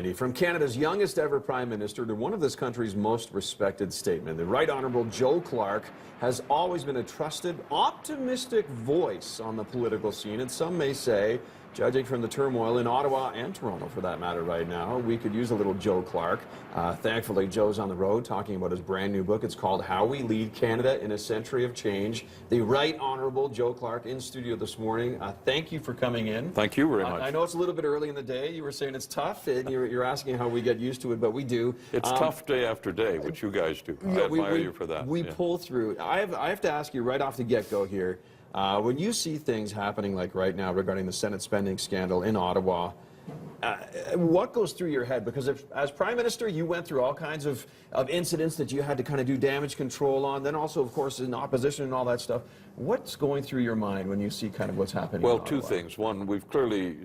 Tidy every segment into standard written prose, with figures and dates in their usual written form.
Andy, from Canada's youngest ever Prime Minister to one of this country's most respected statesmen, the Right Honourable Joe Clark has always been a trusted, optimistic voice on the political scene, and some may say, judging from the turmoil in Ottawa and Toronto for that matter right now, we could use a little Joe Clark. Thankfully, Joe's on the road talking about his brand new book. It's called How We Lead Canada in a Century of Change. The Right Honourable Joe Clark in studio this morning. Thank you for coming in. Thank you very much. I know it's a little bit early in the day. You were saying it's tough, and you're asking how we get used to it, but we do. It's tough day after day, which you guys do. I admire you for that. We pull through. I have to ask you right off the get-go here, when you see things happening like right now regarding the Senate spending scandal in Ottawa, what goes through your head? Because as Prime Minister, you went through all kinds of incidents that you had to kind of do damage control on, then also, of course, in opposition and all that stuff. What's going through your mind when you see kind of what's happening Well, in two Ottawa? things. One, we've clearly,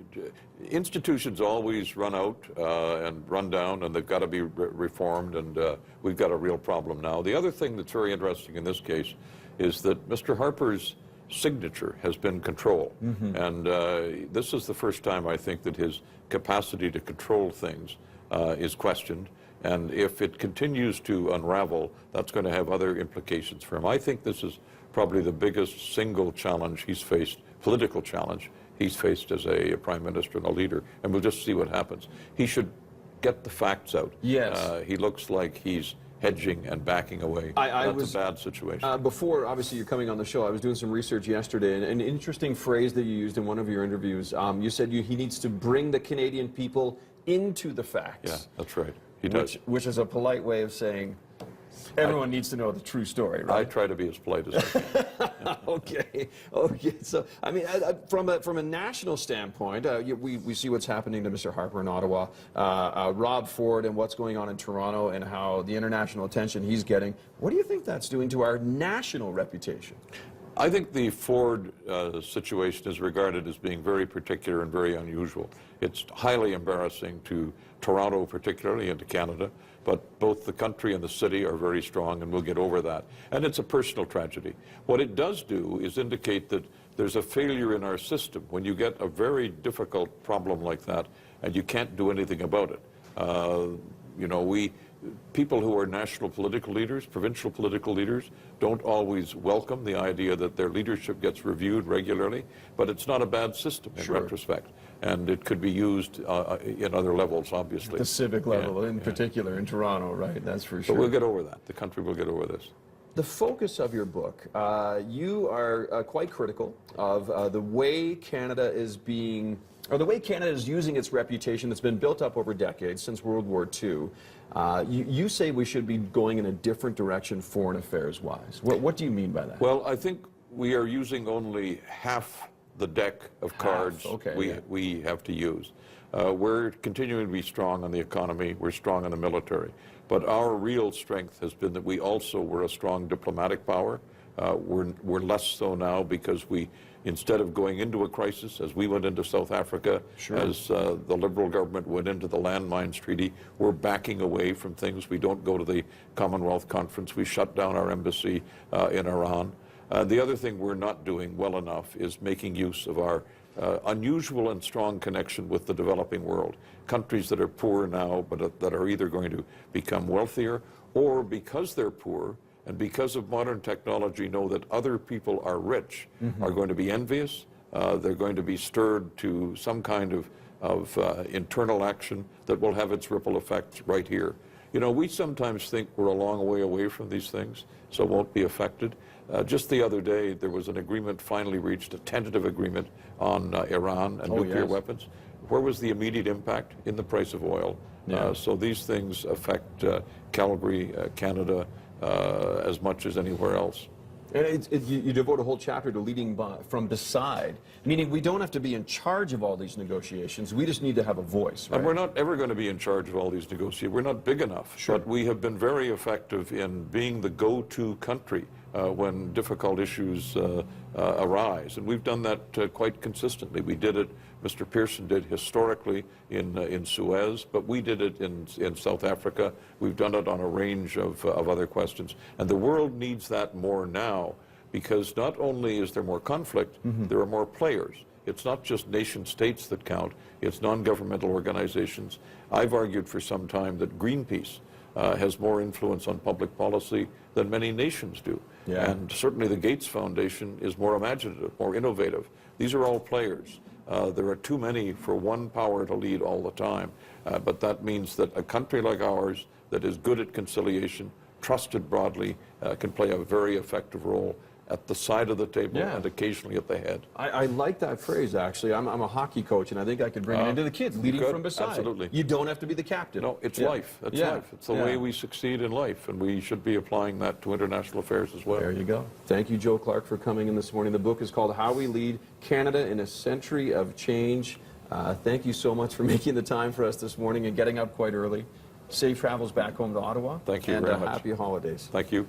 institutions always run out and run down, and they've got to be reformed, and we've got a real problem now. The other thing that's very interesting in this case is that Mr. Harper's signature has been control. And this is the first time, I think, that his capacity to control things is questioned. And if it continues to unravel, that's going to have other implications for him. I think this is probably the biggest single challenge he's faced, political challenge he's faced as a prime minister and a leader. And we'll just see what happens. He should get the facts out. Yes. He looks like he's hedging and backing away. That's a bad situation. Before, obviously, you're coming on the show, I was doing some research yesterday, and an interesting phrase that you used in one of your interviews. You said he needs to bring the Canadian people into the facts. Yeah, that's right. He does. Which is a polite way of saying everyone needs to know the true story, right? I try to be as polite as I can. Okay. So, I mean, from a national standpoint, we see what's happening to Mr. Harper in Ottawa, Rob Ford, and what's going on in Toronto, and how the international attention he's getting. What do you think that's doing to our national reputation? I think the Ford situation is regarded as being very particular and very unusual. It's highly embarrassing to Toronto particularly, and to Canada, but both the country and the city are very strong, and we'll get over that. And it's a personal tragedy. What it does do is indicate that there's a failure in our system when you get a very difficult problem like that and you can't do anything about it. You know, people who are national political leaders, provincial political leaders, don't always welcome the idea that their leadership gets reviewed regularly, but it's not a bad system in retrospect. And it could be used in other levels, obviously. The civic level, in particular, in Toronto, right? That's for sure. But we'll get over that. The country will get over this. The focus of your book, you are quite critical of the way Canada is being, or the way Canada is using its reputation that's been built up over decades, since World War II. You say we should be going in a different direction foreign affairs-wise. What do you mean by that? Well, I think we are using only half the deck of cards we have to use. We're continuing to be strong on the economy, we're strong on the military, but our real strength has been that we also were a strong diplomatic power. We're less so now because instead of going into a crisis, as we went into South Africa, as the Liberal government went into the landmines treaty, we're backing away from things. We don't go to the Commonwealth Conference. We shut down our embassy in Iran. The other thing we're not doing well enough is making use of our unusual and strong connection with the developing world. Countries that are poor now, but that are either going to become wealthier, or because they're poor and because of modern technology know that other people are rich, are going to be envious. They're going to be stirred to some kind of internal action that will have its ripple effects right here. You know, we sometimes think we're a long way away from these things, so won't be affected. Just the other day, there was an agreement finally reached, a tentative agreement on Iran and nuclear weapons. Where was the immediate impact? In the price of oil. So these things affect Calgary, Canada, as much as anywhere else. And you devote a whole chapter to leading from beside, meaning we don't have to be in charge of all these negotiations. We just need to have a voice. Right? And we're not ever going to be in charge of all these negotiations. We're not big enough. But we have been very effective in being the go-to country when difficult issues arise. And we've done that quite consistently. We did it, Mr. Pearson did historically in Suez, but we did it in South Africa. We've done it on a range of other questions. And the world needs that more now, because not only is there more conflict, there are more players. It's not just nation states that count, it's non-governmental organizations. I've argued for some time that Greenpeace has more influence on public policy than many nations do. Yeah. And certainly the Gates Foundation is more imaginative, more innovative. These are all players. There are too many for one power to lead all the time. But that means that a country like ours that is good at conciliation, trusted broadly, can play a very effective role at the side of the table and occasionally at the head. I like that phrase, actually. I'm a hockey coach, and I think I could bring it into the kids, leading from beside. Absolutely. You don't have to be the captain. No, it's life. It's life. It's the way we succeed in life, and we should be applying that to international affairs as well. There you go. Thank you, Joe Clark, for coming in this morning. The book is called How We Lead Canada in a Century of Change. Thank you so much for making the time for us this morning and getting up quite early. Safe travels back home to Ottawa. Thank you and very much. Happy holidays. Thank you.